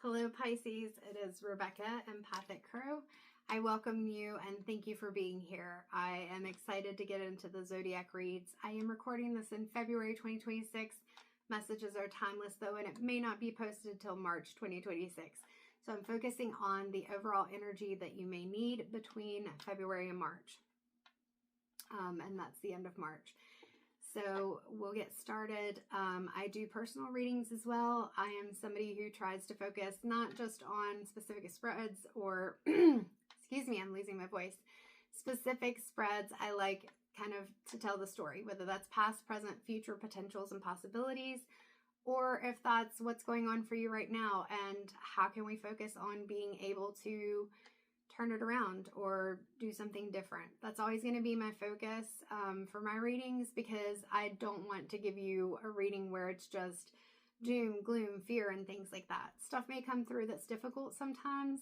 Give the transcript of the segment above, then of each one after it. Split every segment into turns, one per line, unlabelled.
Hello Pisces, it is Rebecca, Empathic Crow. I welcome you and thank you for being here. I am excited to get into the zodiac reads. I am recording this in February 2026. Messages are timeless though, and it may not be posted till March 2026. So I'm focusing on the overall energy that you may need between February and March. And that's the end of March. So we'll get started. I do personal readings as well. I am somebody who tries to focus not just on specific spreads or, excuse me, I'm losing my voice, specific spreads. I like kind of to tell the story, whether that's past, present, future potentials and possibilities, or if that's what's going on for you right now and how can we focus on being able to turn it around or do something different. That's always going to be my focus for my readings, because I don't want to give you a reading where it's just doom, gloom, fear, and things like that. Stuff may come through that's difficult sometimes,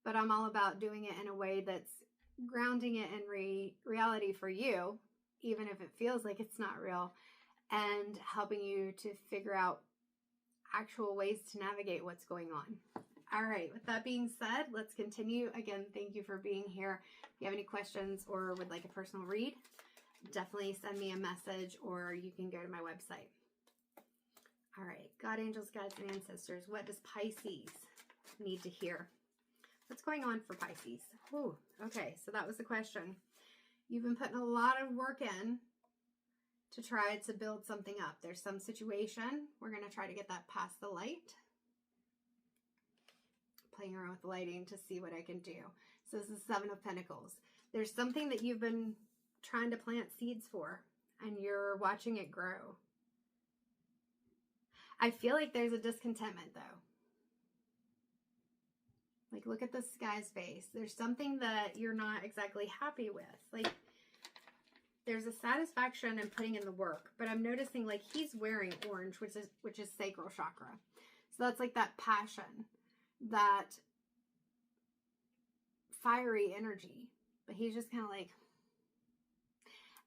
but I'm all about doing it in a way that's grounding it in reality for you, even if it feels like it's not real, and helping you to figure out actual ways to navigate what's going on. All right, with that being said, let's continue. Again, thank you for being here. If you have any questions or would like a personal read, definitely send me a message or you can go to my website. All right, God, angels, guides, and ancestors, what does Pisces need to hear? What's going on for Pisces? Ooh, okay, so that was the question. You've been putting a lot of work in to try to build something up. There's some situation. We're going to try to get that past the light. Playing around with the lighting to see what I can do. So this is Seven of Pentacles. There's something that you've been trying to plant seeds for, and you're watching it grow. I feel like there's a discontentment though. Like, look at this guy's face. There's something that you're not exactly happy with. Like, there's a satisfaction in putting in the work, but I'm noticing like he's wearing orange, which is sacral chakra. So that's like that passion, that fiery energy, but he's just kind of like,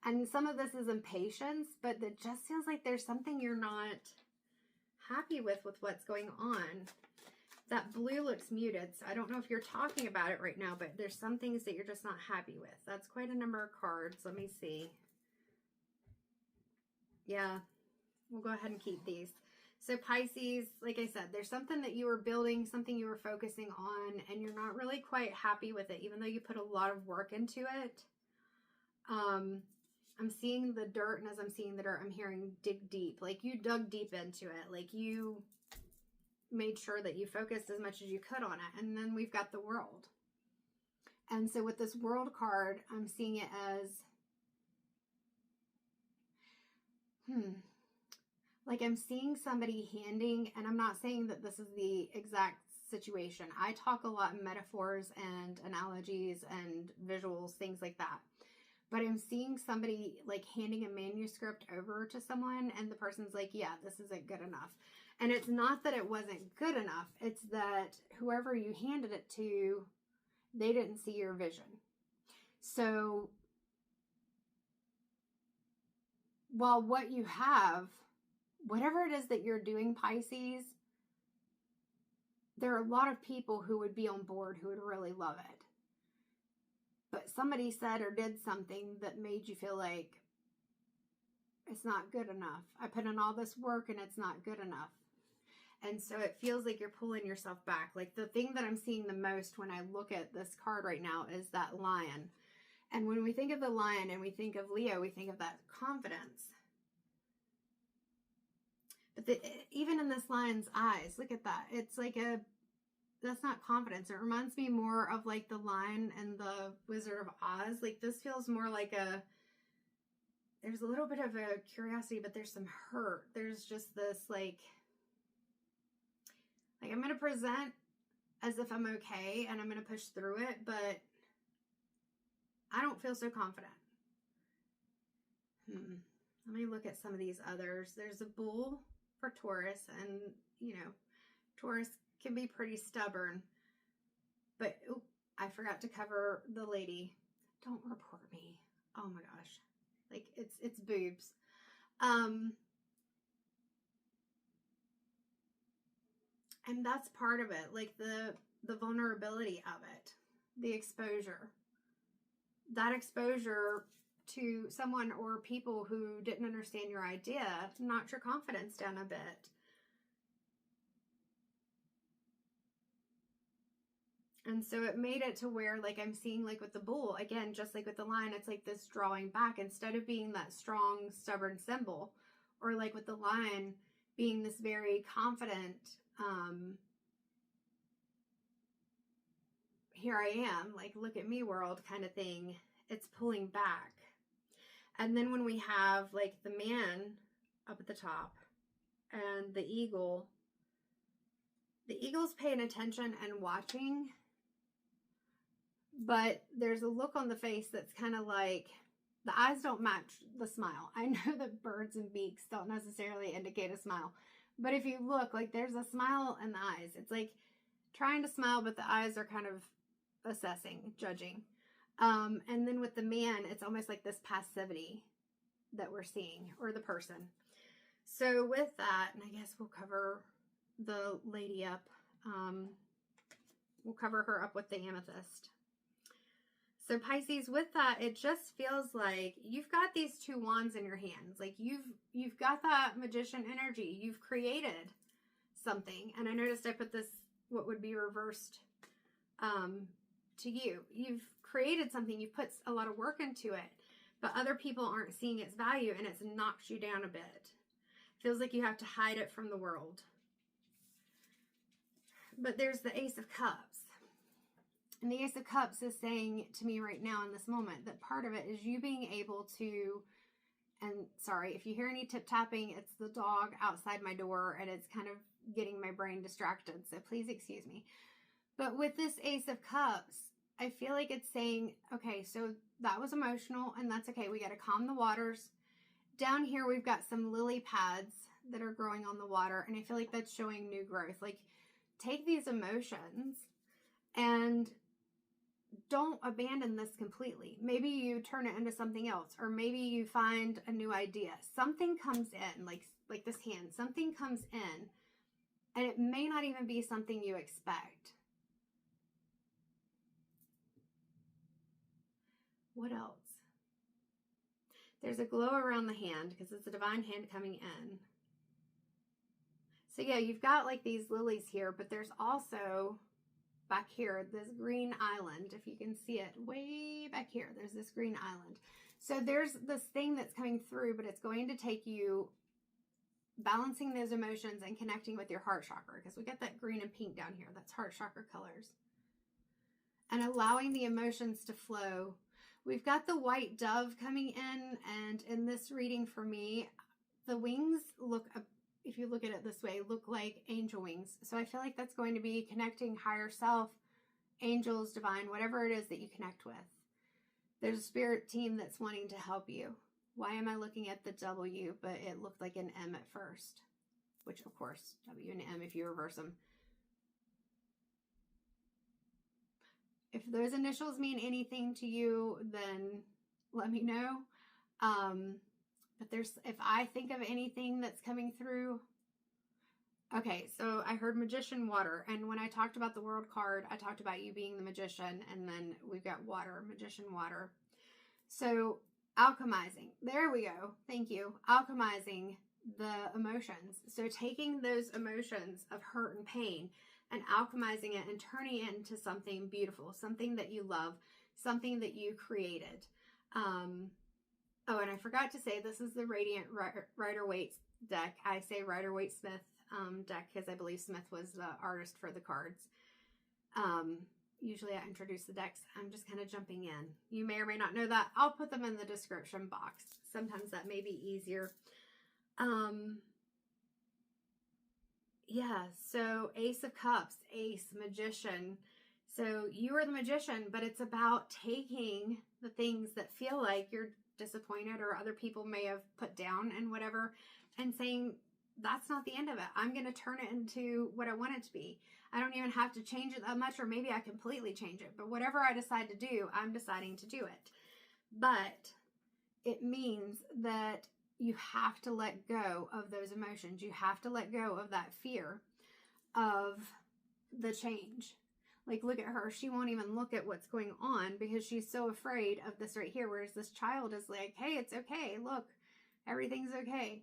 and some of this is impatience, but it just feels like there's something you're not happy with what's going on. That blue looks muted, so I don't know if you're talking about it right now, but there's some things that you're just not happy with. That's quite a number of cards. Let me see. Yeah, we'll go ahead and keep these. So Pisces, like I said, there's something that you were building, something you were focusing on, and you're not really quite happy with it, even though you put a lot of work into it. I'm seeing the dirt, and as I'm seeing the dirt, I'm hearing dig deep. Like you dug deep into it. Like you made sure that you focused as much as you could on it. And then we've got the World. And so with this World card, I'm seeing it as, like I'm seeing somebody handing, and I'm not saying that this is the exact situation. I talk a lot in metaphors and analogies and visuals, things like that. But I'm seeing somebody like handing a manuscript over to someone, and the person's like, yeah, this isn't good enough. And it's not that it wasn't good enough. It's that whoever you handed it to, they didn't see your vision. So while what you have, whatever it is that you're doing, Pisces, there are a lot of people who would be on board who would really love it. But somebody said or did something that made you feel like it's not good enough. I put in all this work and it's not good enough. And so it feels like you're pulling yourself back. Like the thing that I'm seeing the most when I look at this card right now is that lion. And when we think of the lion and we think of Leo, we think of that confidence. But even in this lion's eyes, look at that. It's like that's not confidence. It reminds me more of like the Lion and the Wizard of Oz. Like this feels more like there's a little bit of a curiosity, but there's some hurt. There's just this like I'm going to present as if I'm okay and I'm going to push through it, but I don't feel so confident. Let me look at some of these others. There's a bull for Taurus, and you know, Taurus can be pretty stubborn, but I forgot to cover the lady. Don't report me. Oh my gosh. Like it's boobs. And that's part of it, like the vulnerability of it, the exposure. That exposure to someone or people who didn't understand your idea knocked your confidence down a bit. And so it made it to where, like, I'm seeing, like, with the bull, again, just like with the lion, it's like this drawing back instead of being that strong, stubborn symbol, or like with the lion being this very confident, here I am, like, look at me world kind of thing. It's pulling back. And then when we have, like, the man up at the top and the eagle's paying attention and watching, but there's a look on the face that's kind of like, the eyes don't match the smile. I know that birds and beaks don't necessarily indicate a smile, but if you look, like, there's a smile in the eyes. It's like trying to smile, but the eyes are kind of assessing, judging. And then with the man, it's almost like this passivity that we're seeing, or the person. So with that, and I guess we'll cover the lady up. We'll cover her up with the amethyst. So Pisces, with that, it just feels like you've got these two wands in your hands. Like you've got that magician energy. You've created something. And I noticed I put this, what would be reversed, to you. You've created something. You've put a lot of work into it, but other people aren't seeing its value, and it's knocked you down a bit. Feels like you have to hide it from the world. But there's the Ace of Cups. And the Ace of Cups is saying to me right now in this moment that part of it is you being able to, and sorry, if you hear any tip tapping, it's the dog outside my door and it's kind of getting my brain distracted. So please excuse me. But with this Ace of Cups, I feel like it's saying, okay, so that was emotional and that's okay. We got to calm the waters. Down here, we've got some lily pads that are growing on the water. And I feel like that's showing new growth. Like, take these emotions and don't abandon this completely. Maybe you turn it into something else, or maybe you find a new idea. Something comes in, like this hand, something comes in, and it may not even be something you expect. What else? There's a glow around the hand because it's a divine hand coming in. So yeah, you've got like these lilies here, but there's also back here, this green island, if you can see it way back here, there's this green island. So there's this thing that's coming through, but it's going to take you balancing those emotions and connecting with your heart chakra, because we got that green and pink down here. That's heart chakra colors. And allowing the emotions to flow. We've got the white dove coming in, and in this reading for me, the wings look, if you look at it this way, look like angel wings. So I feel like that's going to be connecting higher self, angels, divine, whatever it is that you connect with. There's a spirit team that's wanting to help you. Why am I looking at the W, but it looked like an M at first? Which, of course, W and M if you reverse them. If those initials mean anything to you, then let me know. But if I think of anything that's coming through, okay, so I heard magician, water. And when I talked about the world card, I talked about you being the magician, and then we've got water, magician, water. So alchemizing, there we go. Thank you. Alchemizing the emotions. So taking those emotions of hurt and pain and alchemizing it and turning it into something beautiful, something that you love, something that you created. Oh, and I forgot to say, this is the Radiant Rider-Waite deck. I say Rider-Waite-Smith deck because I believe Smith was the artist for the cards. Usually I introduce the decks. I'm just kind of jumping in. You may or may not know that. I'll put them in the description box. Sometimes that may be easier. Yeah, so Ace of Cups, Ace, Magician. So you are the magician, but it's about taking the things that feel like you're disappointed or other people may have put down and whatever, and saying, that's not the end of it. I'm going to turn it into what I want it to be. I don't even have to change it that much, or maybe I completely change it. But whatever I decide to do, I'm deciding to do it. But it means that you have to let go of those emotions. You have to let go of that fear. of the change. Like, look at her. She won't even look at what's going on because she's so afraid of this right here. Whereas this child is like, hey, it's okay. Look, everything's okay.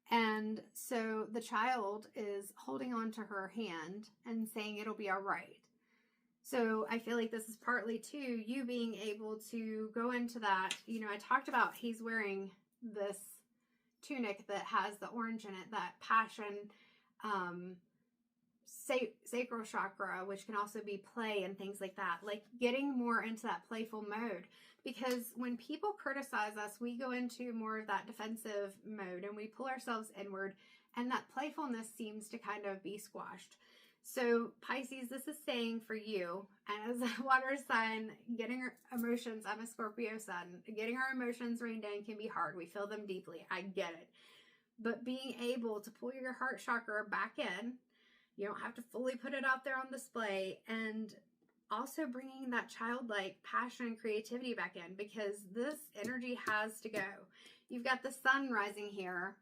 And so the child is holding on to her hand and saying it'll be all right. So I feel like this is partly too you being able to go into that. You know, I talked about he's wearing this tunic that has the orange in it, that passion, sacral chakra, which can also be play and things like that, like getting more into that playful mode. Because when people criticize us, we go into more of that defensive mode and we pull ourselves inward, and that playfulness seems to kind of be squashed. So Pisces, this is saying for you, and as a water sign, getting our emotions, I'm a Scorpio sun, getting our emotions reined in can be hard. We feel them deeply. I get it. But being able to pull your heart chakra back in, you don't have to fully put it out there on display, and also bringing that childlike passion and creativity back in, because this energy has to go. You've got the sun rising here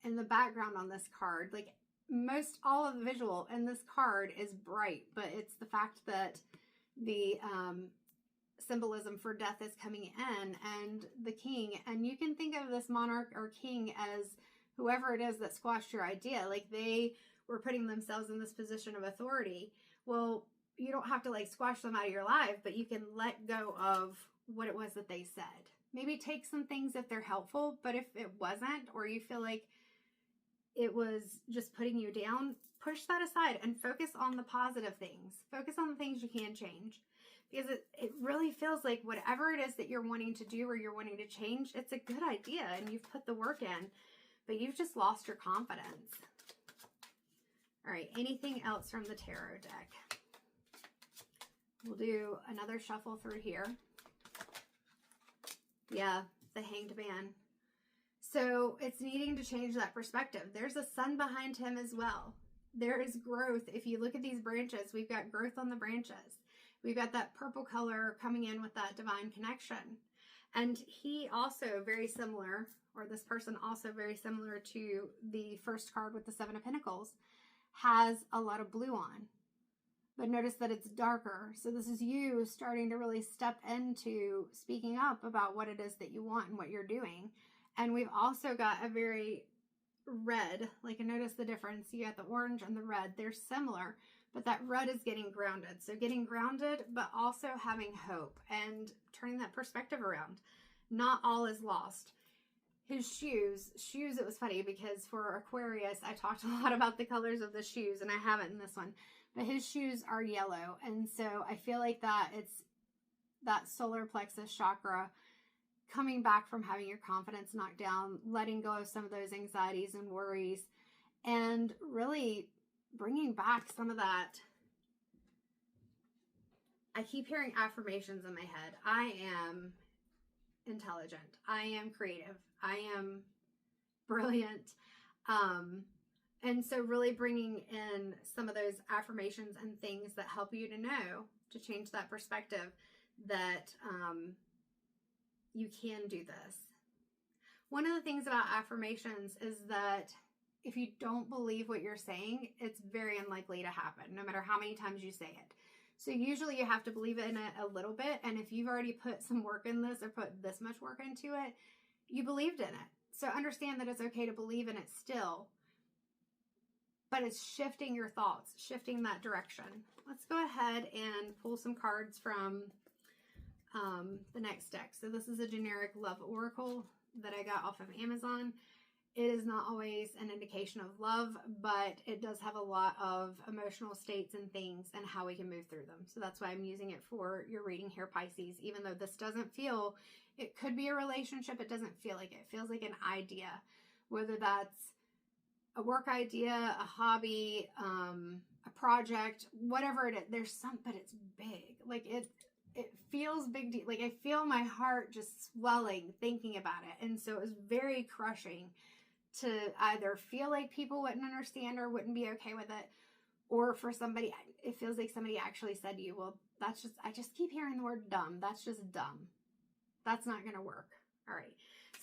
in the background on this card. Like, most all of the visual in this card is bright, but it's the fact that the symbolism for death is coming in, and the king. And you can think of this monarch or king as whoever it is that squashed your idea. Like, they were putting themselves in this position of authority. Well, you don't have to like squash them out of your life, but you can let go of what it was that they said. Maybe take some things if they're helpful, but if it wasn't, or you feel like it was just putting you down, push that aside and focus on the positive things. Focus on the things you can change, because it really feels like whatever it is that you're wanting to do or you're wanting to change, it's a good idea and you've put the work in, but you've just lost your confidence. All right, anything else from the tarot deck? We'll do another shuffle through here. Yeah, the Hanged Man. So it's needing to change that perspective. There's a sun behind him as well. There is growth. If you look at these branches, we've got growth on the branches. We've got that purple color coming in with that divine connection. And he also very similar, or this person also very similar to the first card with the Seven of Pentacles, has a lot of blue on. But notice that it's darker. So this is you starting to really step into speaking up about what it is that you want and what you're doing. And we've also got a very red, like, notice the difference. You got the orange and the red. They're similar, but that red is getting grounded. So getting grounded, but also having hope and turning that perspective around. Not all is lost. His shoes, it was funny because for Aquarius, I talked a lot about the colors of the shoes, and I haven't in this one. But his shoes are yellow, and so I feel like that it's that solar plexus chakra coming back from having your confidence knocked down, letting go of some of those anxieties and worries, and really bringing back some of that. I keep hearing affirmations in my head. I am intelligent. I am creative. I am brilliant. And so really bringing in some of those affirmations and things that help you to know, to change that perspective, that you can do this. One of the things about affirmations is that if you don't believe what you're saying, it's very unlikely to happen, no matter how many times you say it. So usually you have to believe in it a little bit. And if you've already put some work in this or put this much work into it, you believed in it. So understand that it's okay to believe in it still. But it's shifting your thoughts, shifting that direction. Let's go ahead and pull some cards from the next deck. So this is a generic love oracle that I got off of Amazon. It is not always an indication of love, but it does have a lot of emotional states and things and how we can move through them. So that's why I'm using it for your reading here, Pisces. Even though this doesn't feel, it could be a relationship, it doesn't feel like it. It feels like an idea, whether that's a work idea, a hobby, a project, whatever it is. There's some, but it's big. Like it feels big. Like I feel my heart just swelling thinking about it. And so it was very crushing to either feel like people wouldn't understand or wouldn't be okay with it, or for somebody, it feels like somebody actually said to you, well, that's just, I just keep hearing the word dumb. That's just dumb. That's not going to work. All right.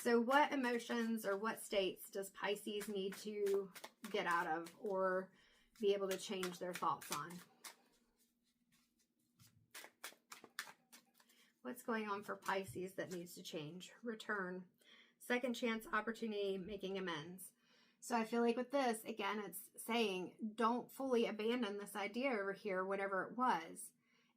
So what emotions or what states does Pisces need to get out of or be able to change their thoughts on. What's going on for Pisces that needs to change? Return. Second chance, opportunity, making amends. So I feel like with this, again, it's saying don't fully abandon this idea over here, whatever it was.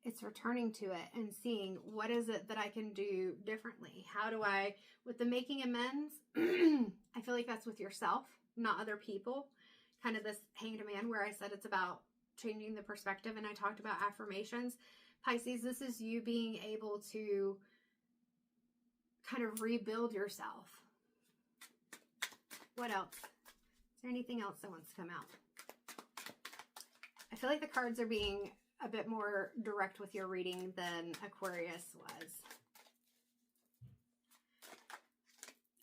It's returning to it and seeing what is it that I can do differently. How do I, with the making amends, I feel like that's with yourself, not other people. Kind of this Hanged Man where I said it's about changing the perspective and I talked about affirmations. Pisces, this is you being able to kind of rebuild yourself. What else? Is there anything else that wants to come out? I feel like the cards are being a bit more direct with your reading than Aquarius was.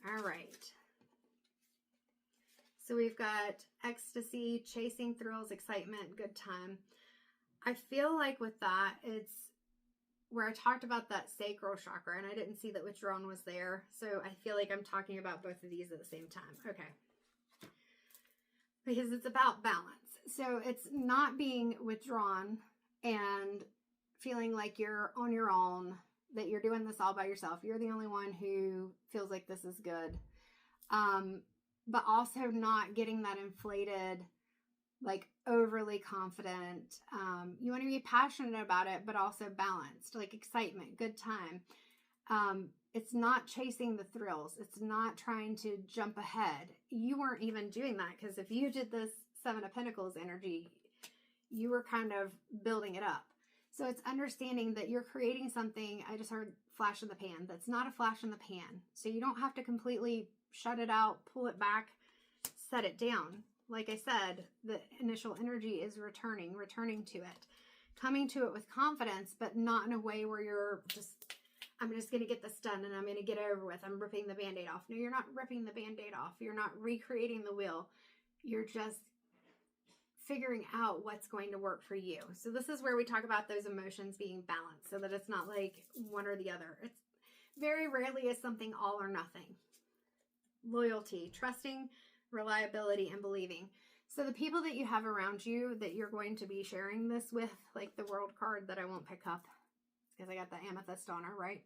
All right. So we've got ecstasy, chasing thrills, excitement, good time. I feel like with that, it's where I talked about that sacral chakra, and I didn't see that withdrawn was there. So I feel like I'm talking about both of these at the same time. Okay. Because it's about balance. So it's not being withdrawn and feeling like you're on your own, that you're doing this all by yourself. You're the only one who feels like this is good. But also not getting that inflated, like overly confident. You want to be passionate about it, but also balanced, like excitement, good time. It's not chasing the thrills. It's not trying to jump ahead. You weren't even doing that, because if you did this Seven of Pentacles energy, you were kind of building it up. So it's understanding that you're creating something. I just heard flash in the pan. That's not a flash in the pan. So you don't have to completely shut it out, pull it back, set it down. Like I said, the initial energy is returning to it, coming to it with confidence, but not in a way where you're just, I'm just going to get this done and I'm going to get it over with. I'm ripping the Band-Aid off. No, you're not ripping the Band-Aid off. You're not recreating the wheel. You're just figuring out what's going to work for you. So this is where we talk about those emotions being balanced, so that it's not like one or the other. It's very rarely is something all or nothing. Loyalty, trusting, reliability, and believing. So the people that you have around you that you're going to be sharing this with, like the World card that I won't pick up because I got the amethyst on her, right?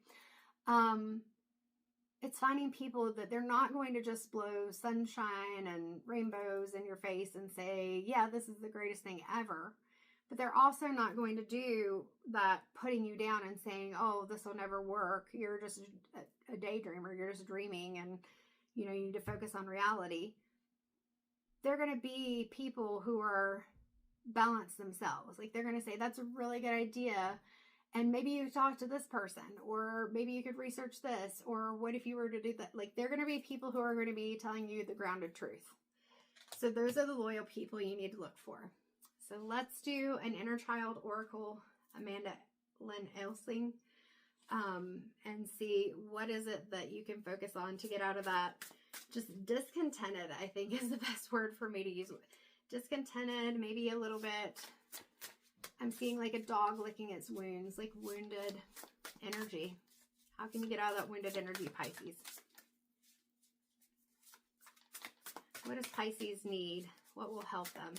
It's finding people that they're not going to just blow sunshine and rainbows in your face and say, yeah, this is the greatest thing ever. But they're also not going to do that, putting you down and saying, oh, this will never work. You're just a daydreamer. You're just dreaming and, you know, you need to focus on reality. They're going to be people who are balanced themselves. Like they're going to say, that's a really good idea. And maybe you talk to this person, or maybe you could research this, or what if you were to do that? Like they're going to be people who are going to be telling you the grounded truth. So those are the loyal people you need to look for. So let's do an inner child oracle, Amanda Lynn Elsing, and see what is it that you can focus on to get out of that. Just discontented, I think, is the best word for me to use. Discontented, maybe a little bit. I'm seeing like a dog licking its wounds, like wounded energy. How can you get out of that wounded energy, Pisces? What does Pisces need? What will help them?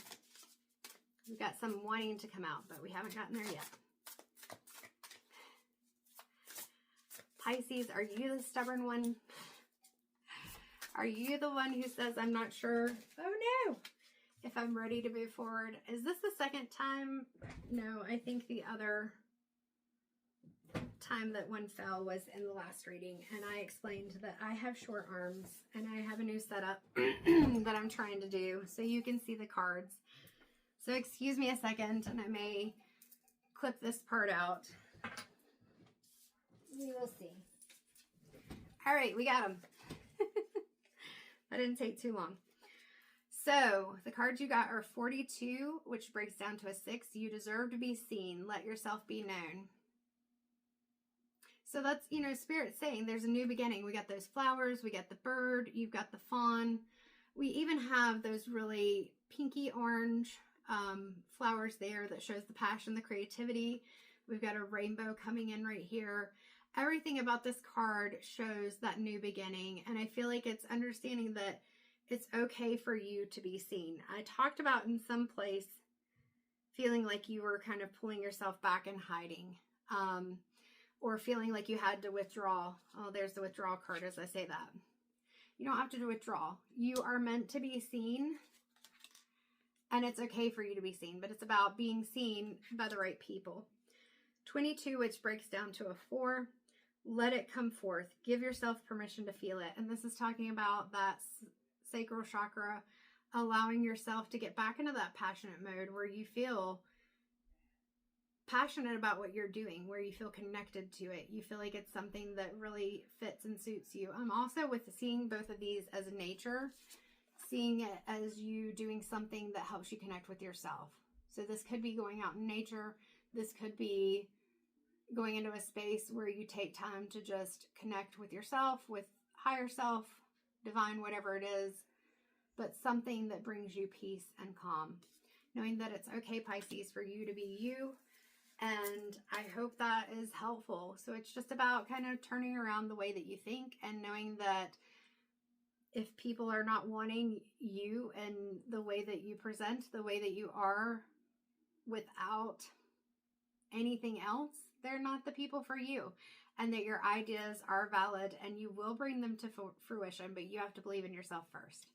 We've got some wanting to come out, but we haven't gotten there yet. Pisces, are you the stubborn one? Are you the one who says, I'm not sure? Oh no! If I'm ready to move forward. Is this the second time? No, I think the other time that one fell was in the last reading. And I explained that I have short arms and I have a new setup that I'm trying to do. So you can see the cards. So excuse me a second and I may clip this part out. We will see. All right, we got them. That didn't take too long. So the cards you got are 42, which breaks down to a 6. You deserve to be seen. Let yourself be known. So that's, you know, Spirit saying there's a new beginning. We got those flowers. We got the bird. You've got the fawn. We even have those really pinky orange flowers there that shows the passion, the creativity. We've got a rainbow coming in right here. Everything about this card shows that new beginning. And I feel like it's understanding that it's okay for you to be seen. I talked about in some place feeling like you were kind of pulling yourself back and hiding, or feeling like you had to withdraw. Oh, there's the withdrawal card as I say that. You don't have to withdraw. You are meant to be seen, and it's okay for you to be seen, but it's about being seen by the right people. 22, which breaks down to a 4. Let it come forth. Give yourself permission to feel it. And this is talking about that sacral chakra, allowing yourself to get back into that passionate mode where you feel passionate about what you're doing, where you feel connected to it. You feel like it's something that really fits and suits you. I'm also with seeing both of these as nature, seeing it as you doing something that helps you connect with yourself. So this could be going out in nature. This could be going into a space where you take time to just connect with yourself, with higher self, divine, whatever it is, but something that brings you peace and calm. Knowing that it's okay, Pisces, for you to be you. And I hope that is helpful. So it's just about kind of turning around the way that you think and knowing that if people are not wanting you and the way that you present, the way that you are without anything else, they're not the people for you, and that your ideas are valid and you will bring them to fruition, but you have to believe in yourself first.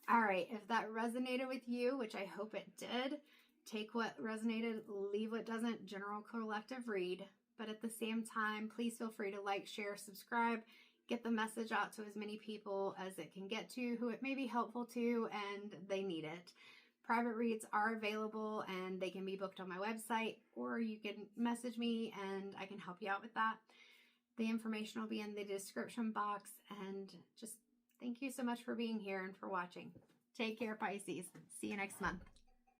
All right, if that resonated with you, which I hope it did, take what resonated, leave what doesn't. General collective read, but at the same time, please feel free to like, share, subscribe, get the message out to as many people as it can get to who it may be helpful to and they need it. Private reads are available and they can be booked on my website, or you can message me and I can help you out with that. The information will be in the description box, and just thank you so much for being here and for watching. Take care, Pisces. See you next month.